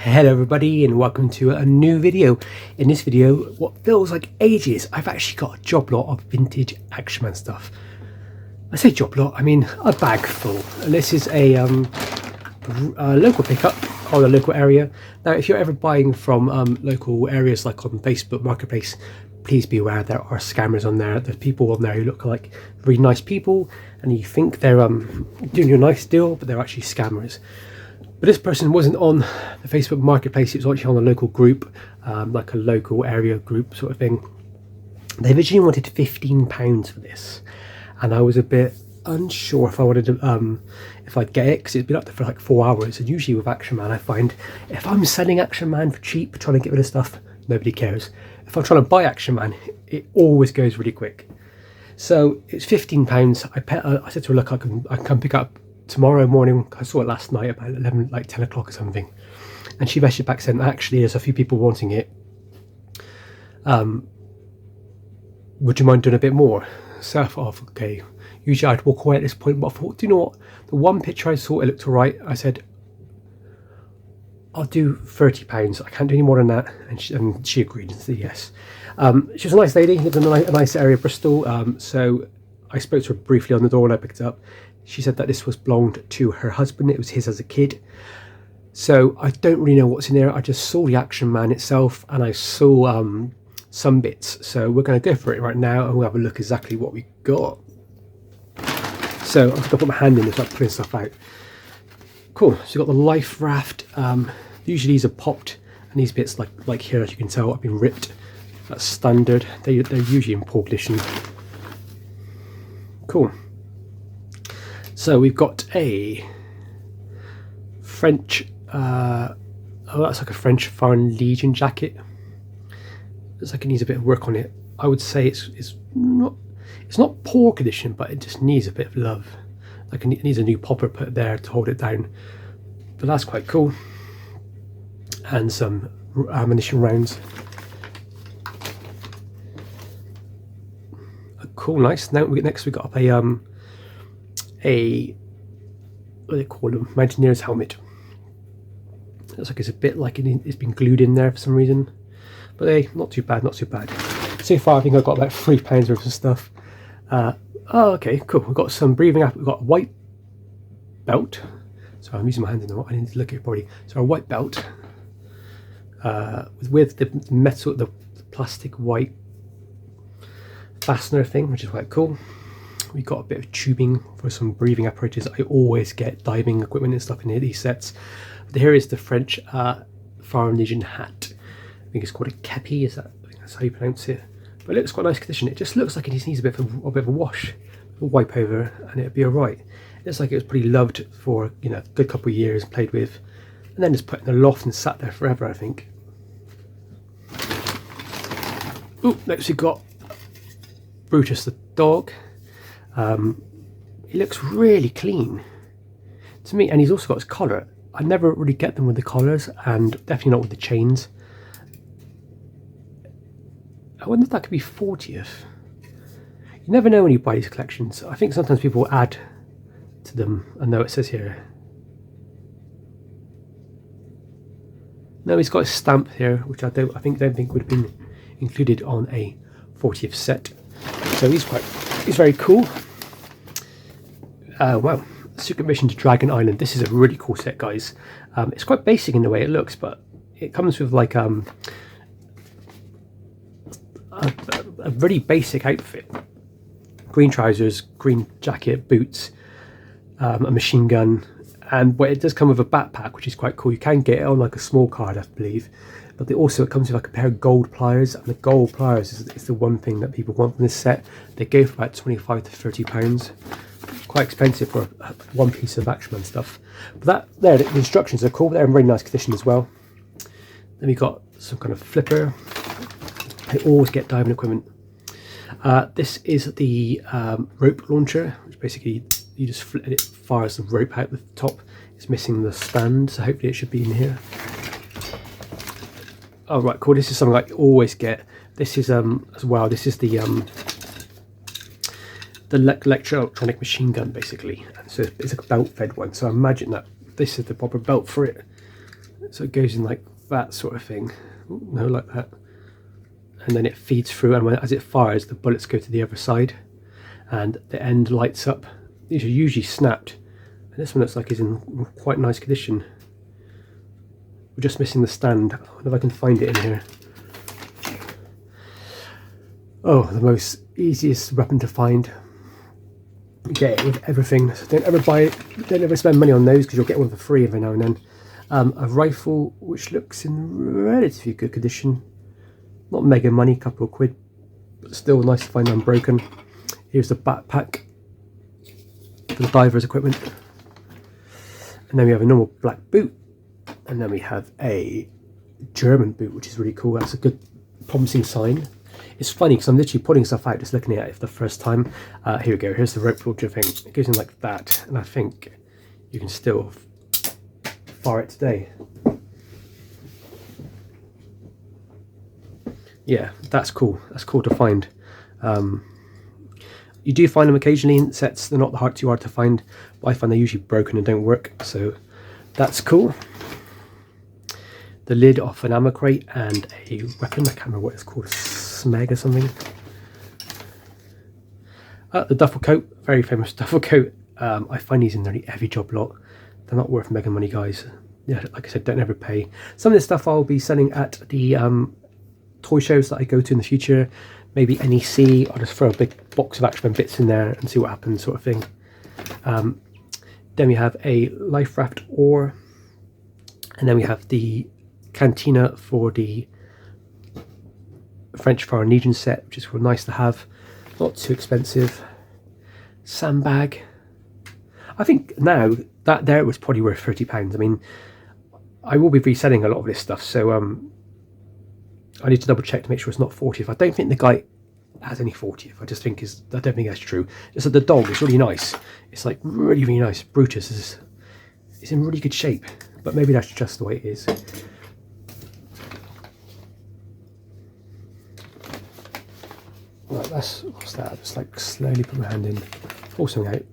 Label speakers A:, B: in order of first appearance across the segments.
A: Hello everybody and welcome to a new video. In this video, what feels like ages, I've actually got a job lot of vintage Action Man stuff. I say job lot, I mean a bag full. And this is a local pickup or the local area. Now if you're ever buying from local areas like on Facebook Marketplace, please be aware there are scammers on there. There's people on there who look like really nice people and you think they're doing you a nice deal, but they're actually scammers. But this person wasn't on the Facebook Marketplace, it was actually on a local group, like a local area group sort of thing. They originally wanted £15 for this, and I was a bit unsure if I wanted to, if I'd get it, because it's been up there for like 4 hours, and usually with Action Man I find if I'm selling Action Man for cheap, trying to get rid of stuff, nobody cares. If I'm trying to buy Action Man, it always goes really quick. So it's £15. I said to her, look, I can come pick up tomorrow morning. I saw it last night about 11, like 10 o'clock or something, and she messaged back saying actually there's a few people wanting it, would you mind doing a bit more? So I thought, okay, usually I'd walk away at this point, but I thought, do you know what, the one picture I saw, it looked alright. I said I'll do £30, I can't do any more than that, and she agreed and said yes. She was a nice lady, lived in a nice area of Bristol, so I spoke to her briefly on the door and I picked it up. She said that this was belonged to her husband, it was his as a kid. So I don't really know what's in there. I just saw the Action Man itself and I saw some bits. So we're going to go for it right now and we'll have a look exactly what we got. So I'm going to put my hand in this, like putting stuff out. Cool, so you've got the life raft. Usually these are popped and these bits like here, as you can tell, have been ripped. That's standard. They're usually in poor condition. Cool. So we've got a French, oh that's like a French Foreign Legion jacket. Looks like it needs a bit of work on it. I would say it's not poor condition, but it just needs a bit of love. Like it needs a new popper put there to hold it down. But that's quite cool. And some ammunition rounds. Cool, nice. Now next we got up a what do they call them? Mountaineer's helmet. Looks like it's a bit like it's been glued in there for some reason. But hey, not too bad, not too bad. So far I think I've got about £3 worth of stuff. Oh, okay, cool. We've got some breathing app. We've got a white belt. So I'm using my hand in the I need to look at your body. So a white belt with the metal, the plastic white fastener thing, which is quite cool. We got a bit of tubing for some breathing apparatus. I always get diving equipment and stuff in these sets. But here is the French Foreign Legion hat. I think it's called a kepi. I think that's how you pronounce it. But it looks quite nice condition. It just looks like it just needs a bit of a wash, a wipe over, and it'll be alright. It looks like it was pretty loved for a good couple of years, played with, and then just put in the loft and sat there forever, I think. Ooh, next we got Brutus the dog. He looks really clean to me, and he's also got his collar. I never really get them with the collars, and definitely not with the chains. I wonder if that could be 40th. You never know when you buy these collections. I think sometimes people add to them. I know it says here. No, he's got a stamp here, which I don't think would have been included on a 40th set. So he's very cool. Wow, Secret Mission to Dragon Island. This is a really cool set, guys. It's quite basic in the way it looks, but it comes with like a really basic outfit. Green trousers, green jacket, boots, a machine gun, and it does come with a backpack, which is quite cool. You can get it on like a small card, I believe. But it comes with like a pair of gold pliers, and the gold pliers is the one thing that people want from this set. They go for about £25 to £30. Quite expensive for one piece of Action Man stuff. But the instructions are cool. They're in very nice condition as well. Then we got some kind of flipper. I always get diving equipment. This is the rope launcher, which basically you just flip it, fires the rope out the top. It's missing the stand, so hopefully it should be in here. Oh right, cool. This is something I always get. This is as well. This is the electronic machine gun basically. And so it's a belt fed one. So I imagine that this is the proper belt for it. So it goes in like that sort of thing. No, like that. And then it feeds through, and as it fires, the bullets go to the other side, and the end lights up. These are usually snapped, and this one looks like it's in quite nice condition. We're just missing the stand. I wonder if I can find it in here. Oh, the most easiest weapon to find. You get it with everything. So don't ever buy it. Don't ever spend money on those, because you'll get one for free every now and then. A rifle which looks in relatively good condition. Not mega money, couple of quid, but still nice to find unbroken. Here's the backpack for the diver's equipment. And then we have a normal black boot. And then we have a German boot, which is really cool. That's a good, promising sign. It's funny because I'm literally putting stuff out, just looking at it for the first time. Here we go. Here's the rope launcher thing. It goes in like that, and I think you can still fire it today. Yeah, that's cool. That's cool to find. You do find them occasionally in sets. They're not too hard to find, but I find they're usually broken and don't work. So that's cool. The lid off an ammo crate and a weapon. I can't remember what it's called. Smeg or something. The Duffel Coat, very famous Duffel Coat. I find these in nearly every job lot. They're not worth mega money, guys. Yeah, like I said, don't ever pay. Some of this stuff I'll be selling at the toy shows that I go to in the future. Maybe NEC. I'll just throw a big box of Actionman bits in there and see what happens, sort of thing. Then we have a life raft ore, and then we have the cantina for the French Foreign Legion set, which is real nice to have. Not too expensive. Sandbag. I think now that there was probably worth £30. I mean, I will be reselling a lot of this stuff, so I need to double check to make sure it's not 40th. I don't think the guy has any 40th. I don't think that's true. Just that the dog is really nice. It's like really, really nice. Brutus is in really good shape, but maybe that's just the way it is. Right, what's that? Just like slowly put my hand in, pull something out.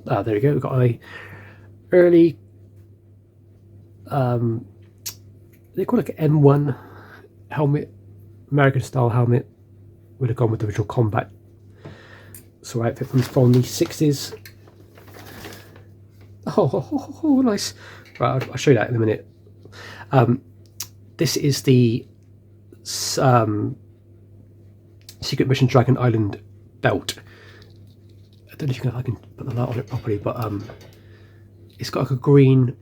A: Ah, there we go. We've got a early, they call it like an M1 helmet, American style helmet. Would have gone with the original combat sort of outfit from the 60s. Oh, nice. Right, I'll show you that in a minute. This is the Secret Mission Dragon Island belt. I don't know if I can put the light on it properly, but it's got like a green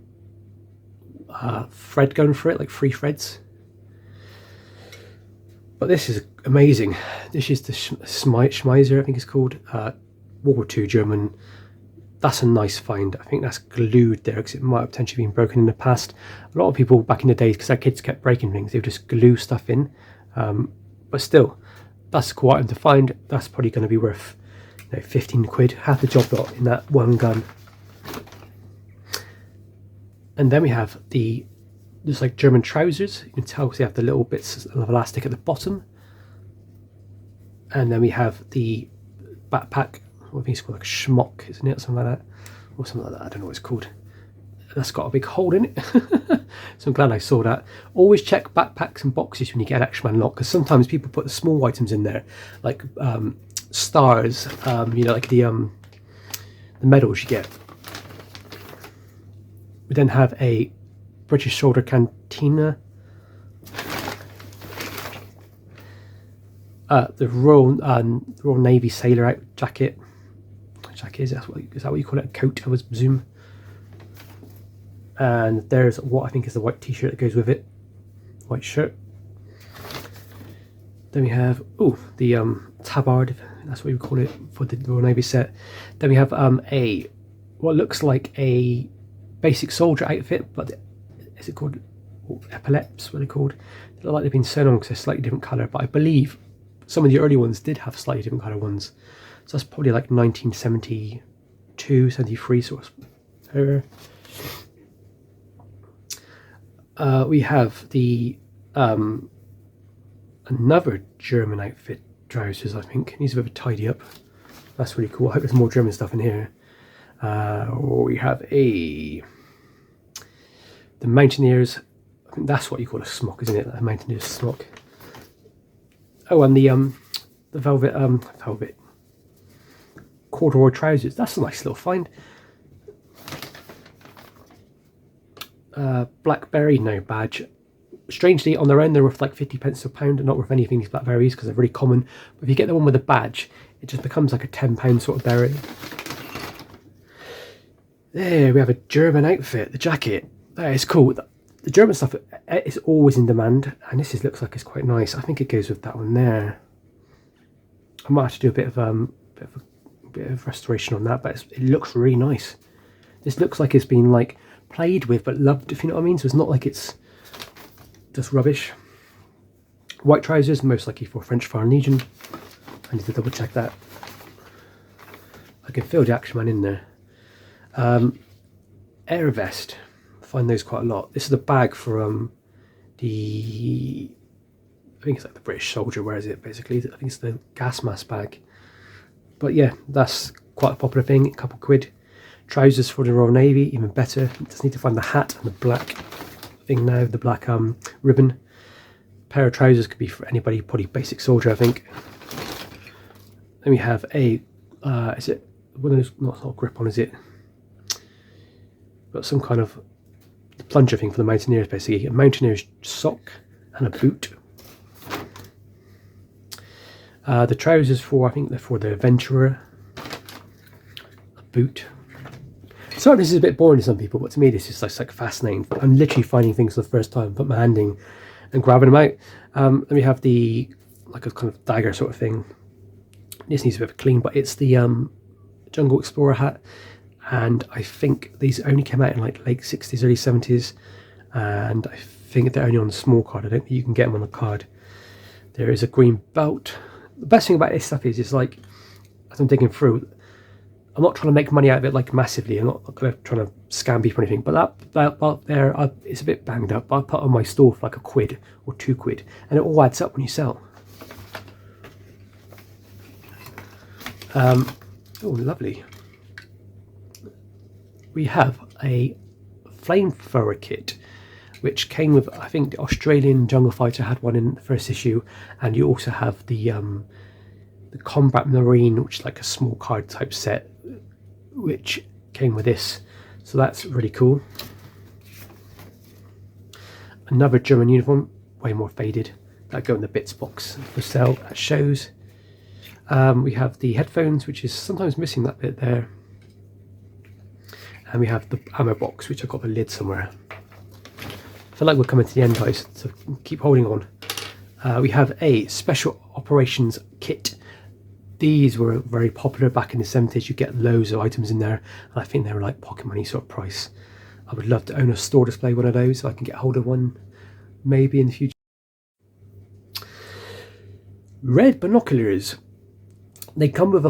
A: thread going through it, like 3 threads. But this is amazing. This is the Schmeiser, I think it's called. World War II German. That's a nice find. I think that's glued there because it might have potentially been broken in the past. A lot of people back in the days, because their kids kept breaking things, they would just glue stuff in. But still, that's a cool item to find. That's probably going to be worth 15 quid. Half the job lot in that one gun. And then we have there's like German trousers. You can tell because they have the little bits of elastic at the bottom. And then we have the backpack. I think it's called like a schmock, isn't it? Something like that. Or something like that. I don't know what it's called. That's got a big hole in it. So I'm glad I saw that. Always check backpacks and boxes when you get an Actionman lot, because sometimes people put the small items in there, like stars, like the medals you get. We then have a British Soldier Cantina. The Royal Navy Sailor Out jacket. Is that what you call it? A coat, I would presume. And there's what I think is the white t-shirt that goes with it. White shirt. Then we have the tabard, that's what you call it for the Royal Navy set. Then we have what looks like a basic soldier outfit, but is it called epaulettes? What are they called? They look like they've been sewn on because they're slightly different colour, but I believe some of the early ones did have slightly different colour ones. So that's probably like 1972, 73 sort of. We have the another German outfit trousers, I think. Needs a bit of a tidy up. That's really cool. I hope there's more German stuff in here. We have the Mountaineers think that's what you call a smock, isn't it? A Mountaineer smock. Oh, and the velvet corduroy trousers. That's a nice little find. Blackberry, no badge. Strangely, on their own, they're worth like 50p a pound, and not worth anything, these blackberries, because they're really common. But if you get the one with a badge, it just becomes like a £10 sort of berry. There, we have a German outfit, the jacket. That is cool. The German stuff is always in demand, and this looks like it's quite nice. I think it goes with that one there. I might have to do a bit of restoration on that, but it looks really nice. This looks like it's been like played with but loved, if you know what I mean. So it's not like it's just rubbish. White trousers, most likely for French Foreign Legion. I need to double check that. I can feel the Action Man in there. Air vest, I find those quite a lot. This is the bag for I think it's like the British soldier wears it basically. I think it's the gas mask bag. But yeah, that's quite a popular thing, a couple quid. Trousers for the Royal Navy, even better. Just need to find the hat and the black thing now, the black ribbon. Pair of trousers could be for anybody, probably basic soldier, I think. Then we have a, is it one of those, not a grip on, is it? But some kind of plunger thing for the mountaineers, basically. A mountaineer's sock and a boot. The trousers for, I think they're for the adventurer. A boot. Sorry, this is a bit boring to some people, but to me this is just like fascinating. I'm literally finding things for the first time, put my hand in and grabbing them out. Then we have the, like a kind of dagger sort of thing. This needs a bit of a clean, but it's the Jungle Explorer hat. And I think these only came out in like late 60s, early 70s. And I think they're only on the small card. I don't think you can get them on the card. There is a green belt. The best thing about this stuff is like, as I'm digging through, I'm not trying to make money out of it like massively. I'm not kind of trying to scam people or anything. But that belt there, it's a bit banged up. But I put it on my store for like £1 or £2, and it all adds up when you sell. Oh, lovely. We have a flamethrower kit, which came with, I think, the Australian Jungle Fighter had one in the first issue, and you also have the Combat Marine, which is like a small card type set, which came with this. So that's really cool. Another German uniform, way more faded. That go in the bits box for sale at shows. We have the headphones, which is sometimes missing that bit there. And we have the ammo box, which I've got the lid somewhere. I feel like we're coming to the end, guys, so keep holding on. We have a Special Operations Kit. These were very popular back in the 70s. You get loads of items in there, and I think they were like pocket money sort of price. I would love to own a store display one of those, so I can get hold of one maybe in the future. Red binoculars. They come with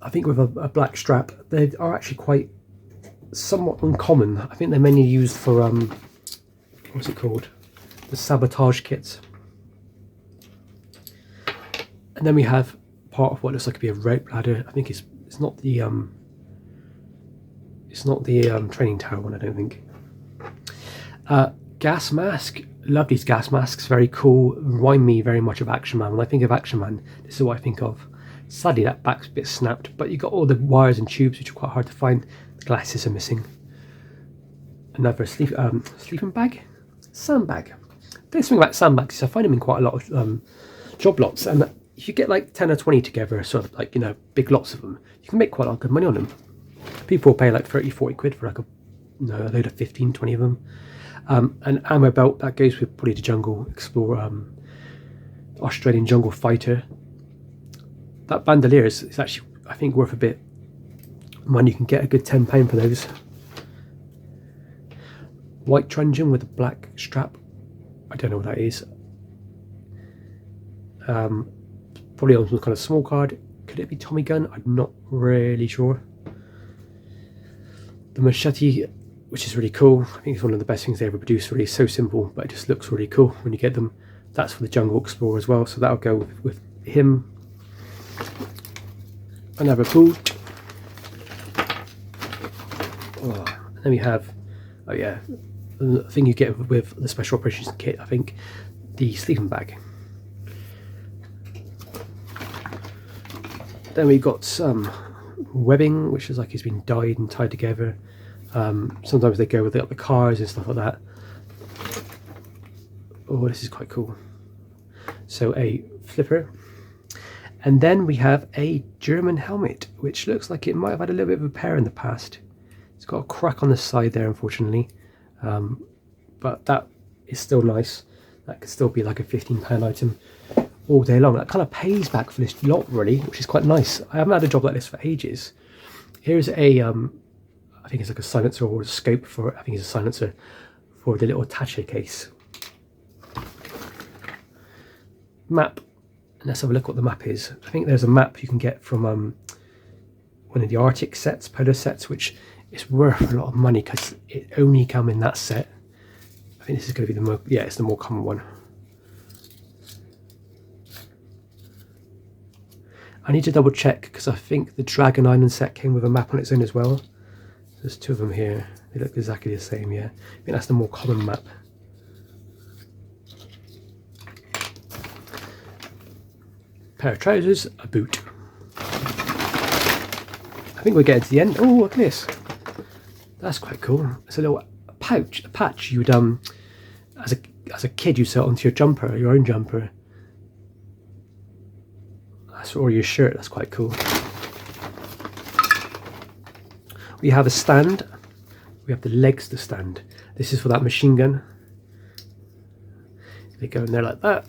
A: I think with a black strap. They are actually quite somewhat uncommon. I think they're mainly used for what's it called? The sabotage kits. And then we have part of what looks like to be a rope ladder. I think it's not the training tower one, I don't think. Gas mask. Love these gas masks, very cool. Remind me very much of Action Man. When I think of Action Man, this is what I think of. Sadly, that back's a bit snapped, but you got all the wires and tubes, which are quite hard to find. The glasses are missing. Another sleeping bag, sandbag. The thing about sandbags is I find them in quite a lot of job lots, and if you get like 10 or 20 together, sort of like, you know, big lots of them, you can make quite a lot of good money on them. People will pay like 30-40 quid for like a load of 15-20 of them. An ammo belt that goes with probably the Jungle Explorer, Australian Jungle Fighter. That bandolier is actually, I think, worth a bit. Man, you can get a good £10 for those. White truncheon with a black strap. I don't know what that is. Probably on some kind of small card. Could it be Tommy gun? I'm not really sure. The machete, which is really cool. I think it's one of the best things they ever produced. Really, so simple, but it just looks really cool when you get them. That's for the Jungle Explorer as well, so that'll go with him. Another boot. Oh, and then we have, oh yeah, thing you get with the special operations kit, I think, the sleeping bag. Then we got some webbing, which is like it's been dyed and tied together. Sometimes they go with the cars and stuff like that. Oh, this is quite cool. So a flipper. And then we have a German helmet, which looks like it might have had a little bit of repair in the past. It's got a crack on the side there, unfortunately. But that is still nice. That could still be like a £15 item all day long. That kind of pays back for this lot, really, which is quite nice. I haven't had a job like this for ages. Here's a, I think it's like a silencer or a scope for, I think it's a silencer for the little attaché case. Map. Let's have a look what the map is. I think there's a map you can get from one of the Arctic sets, polar sets, which is worth a lot of money because it only comes in that set. I think this is going to be the more, yeah, it's the more common one. I need to double check because I think the Dragon Island set came with a map on its own as well. There's two of them here. They look exactly the same, yeah. I think that's the more common map. Pair of trousers, a boot. I think we're getting to the end. Oh, look at this. That's quite cool. It's a little pouch, a patch you would as a kid you sew onto your jumper, your own jumper. Or your shirt. That's quite cool. We have a stand. We have the legs to stand. This is for that machine gun. They go in there like that.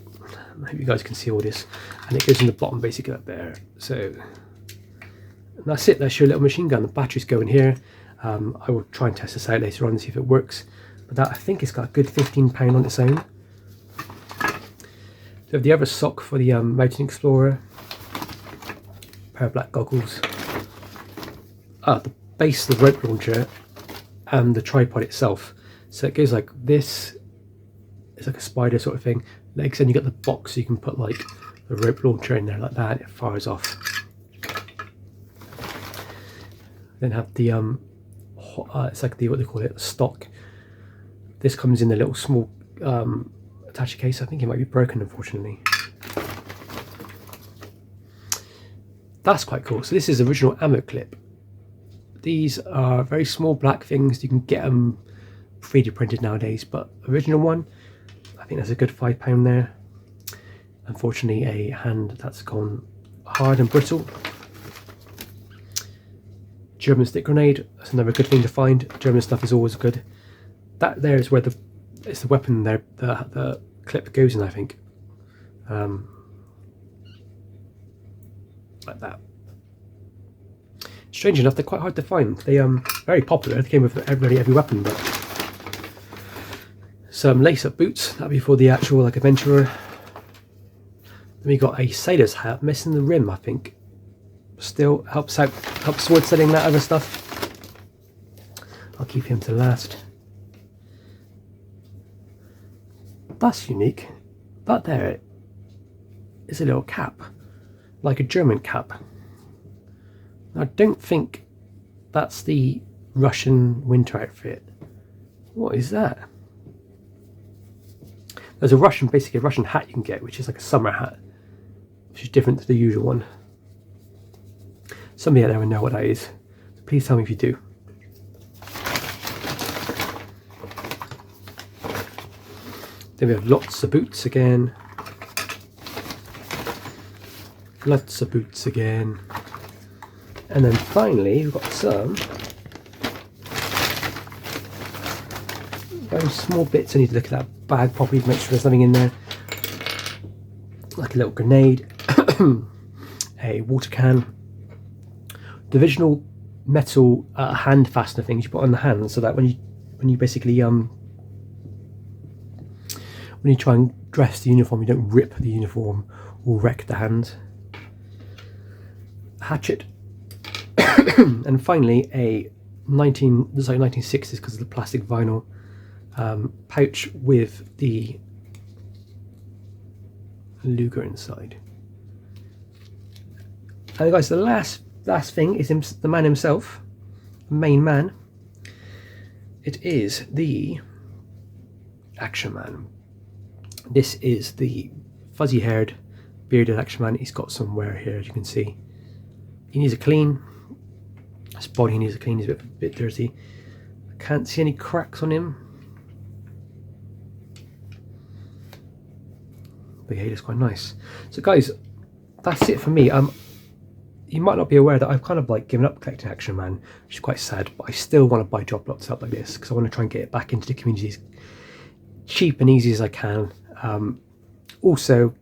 A: I hope you guys can see all this. And it goes in the bottom basically up there. So and that's it. That's your little machine gun. The batteries go in here. I will try and test this out later on and see if it works. But that, I think it's got a good £15 on its own. So we have the other sock for the Mountain Explorer. Pair of black goggles. The base of the rope launcher and the tripod itself. So it goes like this. It's like a spider sort of thing. Legs, and you got the box so you can put like the rope launcher in there like that and it fires off. Then have the it's like the, what they call it, stock. This comes in the little small attaché case. I think it might be broken, unfortunately. That's quite cool. So this is original ammo clip. These are very small black things. You can get them 3D printed nowadays, but original one, I think that's a good £5 there. Unfortunately, a hand that's gone hard and brittle. German stick grenade. That's another good thing to find. German stuff is always good. That there is where it's the weapon there. The clip goes in, I think. Like that. Strange enough, they're quite hard to find. They very popular. They came with every weapon, but some lace-up boots. That'd be for the actual like adventurer. Then we got a sailor's hat, missing the rim, I think. Still helps with selling that other stuff. I'll keep him to last. That's unique. That there is a little cap. Like a German cap. I don't think that's the Russian winter outfit. What is that? There's a Russian, basically a Russian hat you can get, which is like a summer hat, which is different to the usual one. Somebody out there will know what that is. So please tell me if you do. Then we have lots of boots again. Lots of boots again. And then finally we've got some very small bits. I need to look at that bag properly to make sure there's nothing in there. Like a little grenade, a water can, the original metal hand fastener things you put on the hand, so that when you basically when you try and dress the uniform, you don't rip the uniform or wreck the hand. Hatchet. And finally a 1960s because of the plastic vinyl pouch with the Luger inside. And guys, the last thing is the man himself, the main man. It is the Action Man. This is the fuzzy haired bearded Action Man. He's got some wear here, as you can see. He needs a clean. His body needs a clean. He's a bit dirty. I can't see any cracks on him, but yeah, he looks quite nice. So guys, that's it for me. You might not be aware that I've kind of like given up collecting Action Man, which is quite sad, but I still want to buy Joblots up like this because I want to try and get it back into the community as cheap and easy as I can. Also,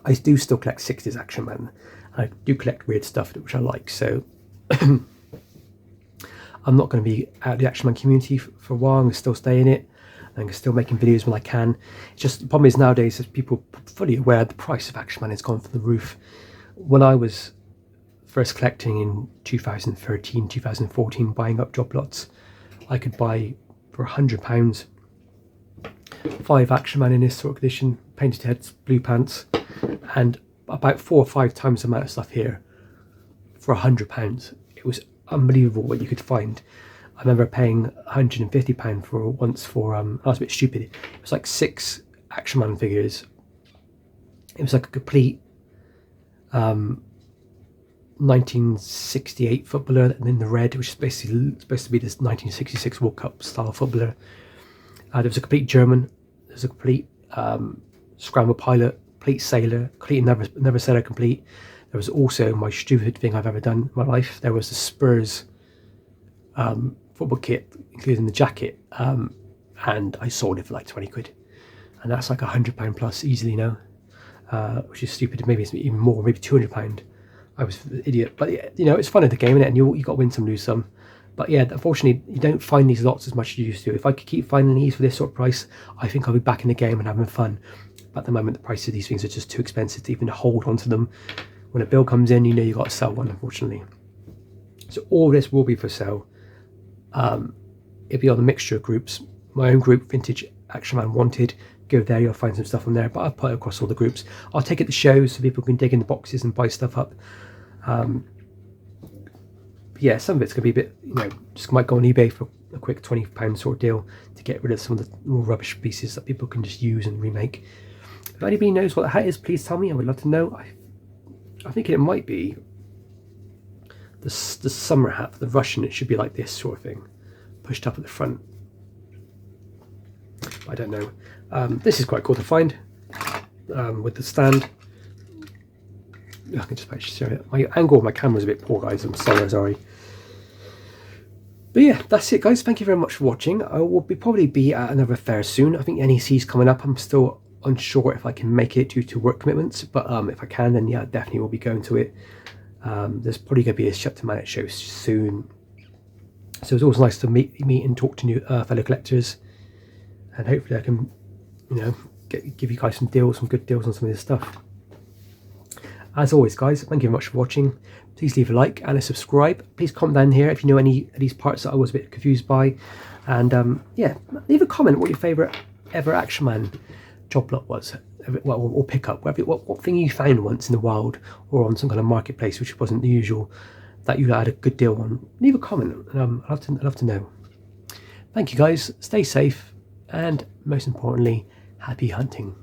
A: I do still collect 60s Action Man. I do collect weird stuff which I like, so I'm not going to be out of the Action Man community for a while. I'm going to still stay in it. I'm still making videos when I can. It's just the problem is nowadays, as people are fully aware, the price of Action Man has gone through the roof. When I was first collecting in 2013, 2014, buying up Joblots, I could buy for £100 5 Action Man in this sort of condition, painted heads, blue pants, and about 4 or 5 times the amount of stuff here for £100. It was unbelievable what you could find. I remember paying £150 for once for I was a bit stupid. It was like 6 Action Man figures. It was like a complete 1968 footballer, and then the red, which is basically supposed to be this 1966 World Cup style footballer. There was a complete German. There was a complete scramble pilot, complete sailor, complete never sailor complete. There was also my stupid thing I've ever done in my life. There was the Spurs football kit, including the jacket, and I sold it for like 20 quid, and that's like £100 plus easily now, which is stupid. Maybe it's even more, maybe £200. I was an idiot, but you know, it's fun in the game, innit? And you got to win some, lose some. But yeah, unfortunately, you don't find these lots as much as you used to. If I could keep finding these for this sort of price, I think I'll be back in the game and having fun. But at the moment, the price of these things are just too expensive to even hold onto them. When a bill comes in, you know you've got to sell one, unfortunately. So all this will be for sale. It'll be on a mixture of groups. My own group, Vintage Action Man Wanted. Go there, you'll find some stuff on there. But I'll put it across all the groups. I'll take it to shows so people can dig in the boxes and buy stuff up. Yeah, some of it's going to be a bit, you know, just might go on eBay for a quick £20 sort of deal to get rid of some of the more rubbish pieces that people can just use and remake. If anybody knows what the hat is, please tell me. I would love to know. I think it might be the summer hat for the Russian. It should be like this sort of thing, pushed up at the front. I don't know. This is quite cool to find with the stand. I can just show it. My angle of my camera is a bit poor, guys. I'm sorry. But yeah, that's it, guys. Thank you very much for watching. I will probably be at another fair soon. I think NEC's coming up. I'm still unsure if I can make it due to work commitments, but if I can, then yeah, I definitely will be going to it. There's probably going to be a Shut to Manage show soon, so it's always nice to meet and talk to new fellow collectors, and hopefully I can, you know, give you guys some good deals on some of this stuff. As always, guys, thank you very much for watching. Please leave a like and a subscribe. Please comment down here if you know any of these parts that I was a bit confused by. And yeah, leave a comment what your favourite ever Action Man Joblot was, or pickup, what thing you found once in the wild or on some kind of marketplace which wasn't the usual that you had a good deal on. Leave a comment, and I'd love to know. Thank you, guys. Stay safe, and most importantly, happy hunting.